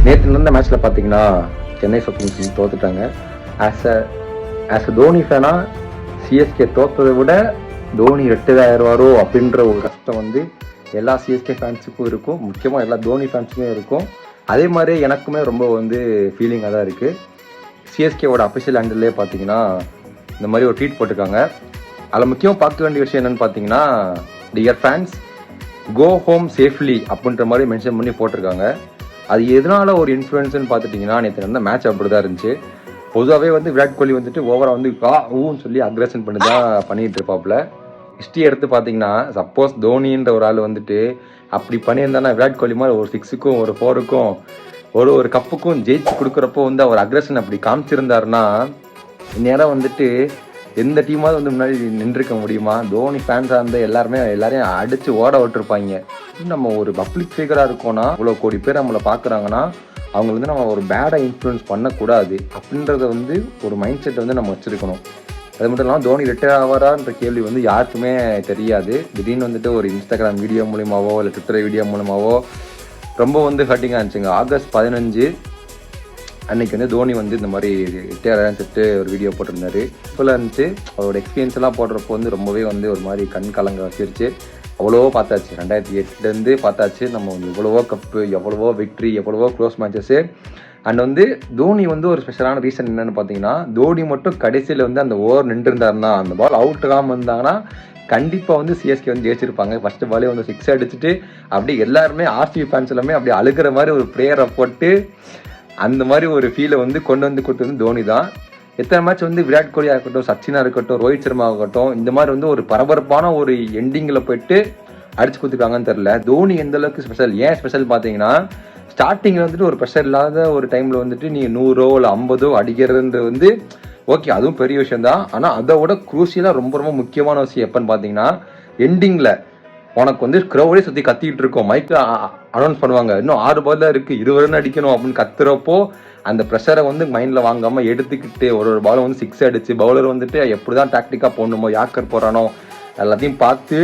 நேற்று நடந்த மேட்ச்சில் பார்த்தீங்கன்னா சென்னை சூப்பர் கிங்ஸ் தோத்துட்டாங்க. ஆஸ் அ தோனி ஃபேனாக சிஎஸ்கே தோற்றதை விட தோனி ரிட்டையர் ஆயிடுவாரோ அப்படின்ற ஒரு கஷ்டம் வந்து எல்லா சிஎஸ்கே ஃபேன்ஸுக்கும் இருக்கும், முக்கியமாக எல்லா தோனி ஃபேன்ஸுக்கும் இருக்கும். அதே மாதிரி எனக்குமே ரொம்ப வந்து ஃபீலிங்காக தான் இருக்குது. சிஎஸ்கேவோட அஃபிஷியல் ஹேண்டிலே பார்த்தீங்கன்னா இந்த மாதிரி ஒரு ட்வீட் போட்டிருக்காங்க. அதில் முக்கியமாக பார்க்க வேண்டிய விஷயம் என்னென்னு பார்த்தீங்கன்னா, dear fans go home safely அப்படின்ற மாதிரி மென்ஷன் பண்ணி போட்டிருக்காங்க. அது எதனால ஒரு இன்ஃப்ளூயன்ஸ்னு பார்த்துட்டிங்கன்னா, நேற்று நடந்த மேட்ச் அப்படி தான் இருந்துச்சு. பொதுவாகவே வந்து விராட் கோலி வந்துட்டு ஓவராக வந்து ஊன்னு சொல்லி அக்ரெஷன் பண்ணி தான் பண்ணிகிட்டு இருப்பாப்புல. ஹிஸ்ட்ரி எடுத்து பார்த்தீங்கன்னா, சப்போஸ் தோனின்ற ஒரு ஆள் வந்துட்டு அப்படி பண்ணியிருந்தானா விராட் கோலி மாதிரி ஒரு 6க்கும் ஒரு 4க்கும் ஒரு கப்புக்கும் ஜெயிச்சு கொடுக்குறப்போ வந்து அவர் அக்ரெஷன் அப்படி காமிச்சிருந்தாருன்னா இந்நேரம் வந்துட்டு எந்த டீமாவது வந்து முன்னாடி நின்றுக்க முடியுமா? தோனி ஃபேன்ஸாக இருந்த எல்லாரையும் அடித்து ஓட விட்டுருப்பாங்க. நம்ம ஒரு பப்ளிக் ஃபிகராக இருக்கோன்னா, இவ்வளோ கோடி பேர் நம்மளை பார்க்குறாங்கன்னா, அவங்க வந்து நம்ம ஒரு பேடாக இன்ஃப்ளூயன்ஸ் பண்ணக்கூடாது அப்படின்றத வந்து ஒரு மைண்ட் செட்டை வந்து நம்ம வச்சுருக்கணும். அது மட்டும் இல்லாமல் தோனி ரிட்டையர் ஆவாரான்ற கேள்வி வந்து யாருக்குமே தெரியாது. திடீர்னு வந்துட்டு ஒரு இன்ஸ்டாகிராம் வீடியோ மூலியமாவோ இல்லை ட்விட்டர் வீடியோ மூலமாவோ ரொம்ப வந்து ஹர்ட்டிங்காக இருந்துச்சுங்க. ஆகஸ்ட் 15 அன்றைக்கி வந்து தோனி வந்து இந்த மாதிரி ரிட்டையர் ஆகிட்டு ஒரு வீடியோ போட்டிருந்தாரு. இப்போலாம் இருந்துச்சு. அவரோட எக்ஸ்பீரியன்ஸ் எல்லாம் போடுறப்போ வந்து ரொம்பவே வந்து ஒரு மாதிரி கண் கலங்க வச்சிருச்சு. அவ்வளவோ பார்த்தாச்சு, 2008 பார்த்தாச்சு. நம்ம வந்து எவ்வளவோ கப்பு, எவ்வளவோ விக்ட்ரி, எவ்வளவோ க்ளோஸ் மேட்சஸ்ஸு. அண்ட் வந்து தோனி வந்து ஒரு ஸ்பெஷலான ரீசன் என்னென்னு பார்த்தீங்கன்னா, தோனி மட்டும் கடைசியில் வந்து அந்த ஓவர் நின்றுருந்தாருன்னா, அந்த பால் அவுட் ஆகாமல் இருந்தாங்கன்னா கண்டிப்பாக வந்து சிஎஸ்கே வந்து ஜெயிச்சிருப்பாங்க. ஃபஸ்ட்டு பாலே வந்து 6 அடிச்சுட்டு அப்படியே எல்லாருமே ஆர்சிபி ஃபேன்ஸ் எல்லாமே அப்படியே அழுகிற மாதிரி ஒரு ப்ரேயரை போட்டு அந்த மாதிரி ஒரு ஃபீலை வந்து கொண்டு வந்து கொடுத்தது தோனி தான். எத்தனை மேட்ச் வந்து விராட் கோலியாக இருக்கட்டும், சச்சினாக இருக்கட்டும், ரோஹித் சர்மா ஆகட்டும், இந்த மாதிரி வந்து ஒரு பரபரப்பான ஒரு எண்டிங்கில் போயிட்டு அடிச்சு கொடுத்துருக்காங்கன்னு தெரில. தோனி எந்த அளவுக்கு ஸ்பெஷல், ஏன் ஸ்பெஷல் பார்த்தீங்கன்னா, ஸ்டார்டிங்கில் வந்துட்டு ஒரு ப்ரெஷர் இல்லாத ஒரு டைமில் வந்துட்டு நீங்கள் 100 இல்லை 50 அடிக்கிறதுன்றது வந்து ஓகே, அதுவும் பெரிய விஷயம் தான். ஆனால் அதை விட குரூசியலாக ரொம்ப ரொம்ப முக்கியமான விஷயம் எப்போன்னு பார்த்தீங்கன்னா, எண்டிங்கில் உனக்கு வந்து க்ரௌடே சுற்றி கத்திக்கிட்டு இருக்கோம், மைக்கில் அனௌன்ஸ் பண்ணுவாங்க, இன்னும் 6 பால் தான் இருக்குது, 20 ரன் அடிக்கணும் அப்படின்னு கத்துறப்போ அந்த ப்ரெஷரை வந்து மைண்டில் வாங்காமல் எடுத்துக்கிட்டு ஒரு பால் வந்து 6 அடிச்சு பவுலர் வந்துட்டு எப்படி தான் டாக்டிக்காக போடணுமோ, யாக்கர் போகிறானோ எல்லாத்தையும் பார்த்து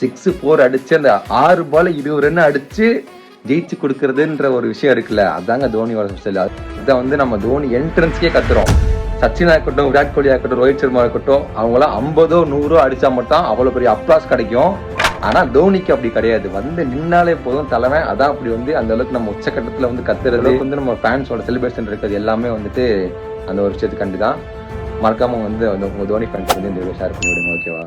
6, 4 அடித்து அந்த 6 பால் 20 ரன் அடித்து ஜெயிச்சு கொடுக்குறதுன்ற ஒரு விஷயம் இருக்குல்ல, அதாங்க தோனியோட ஸ்பெஷல். இதை வந்து நம்ம தோனி என்ட்ரன்ஸ்க்கே கத்துறோம். சச்சினா இருக்கட்டும், விராட் கோலியாக இருக்கட்டும், ரோஹித் சர்மா இருக்கட்டும், அவங்களாம் 50 100 அடித்தா மட்டும் அவ்வளோ பெரிய அப்ளாஸ் கிடைக்கும். ஆனால் தோனிக்கு அப்படி கிடையாது, வந்து நின்னாலே போதும் தலைமை. அதான் அப்படி வந்து அந்த அளவுக்கு நம்ம உச்சக்கட்டத்தில் வந்து கத்துறது வந்து நம்ம ஃபேன்ஸோட செலிப்ரேஷன் இருக்கிறது எல்லாமே வந்துட்டு அந்த ஒரு விஷயத்துக்காண்டி தான். மறக்காமல் வந்து உங்கள் தோனி ஃபேன்ஸ் வந்து இந்த வீடியோ ஷேர் பண்ணி விடுங்க, ஓகேவா?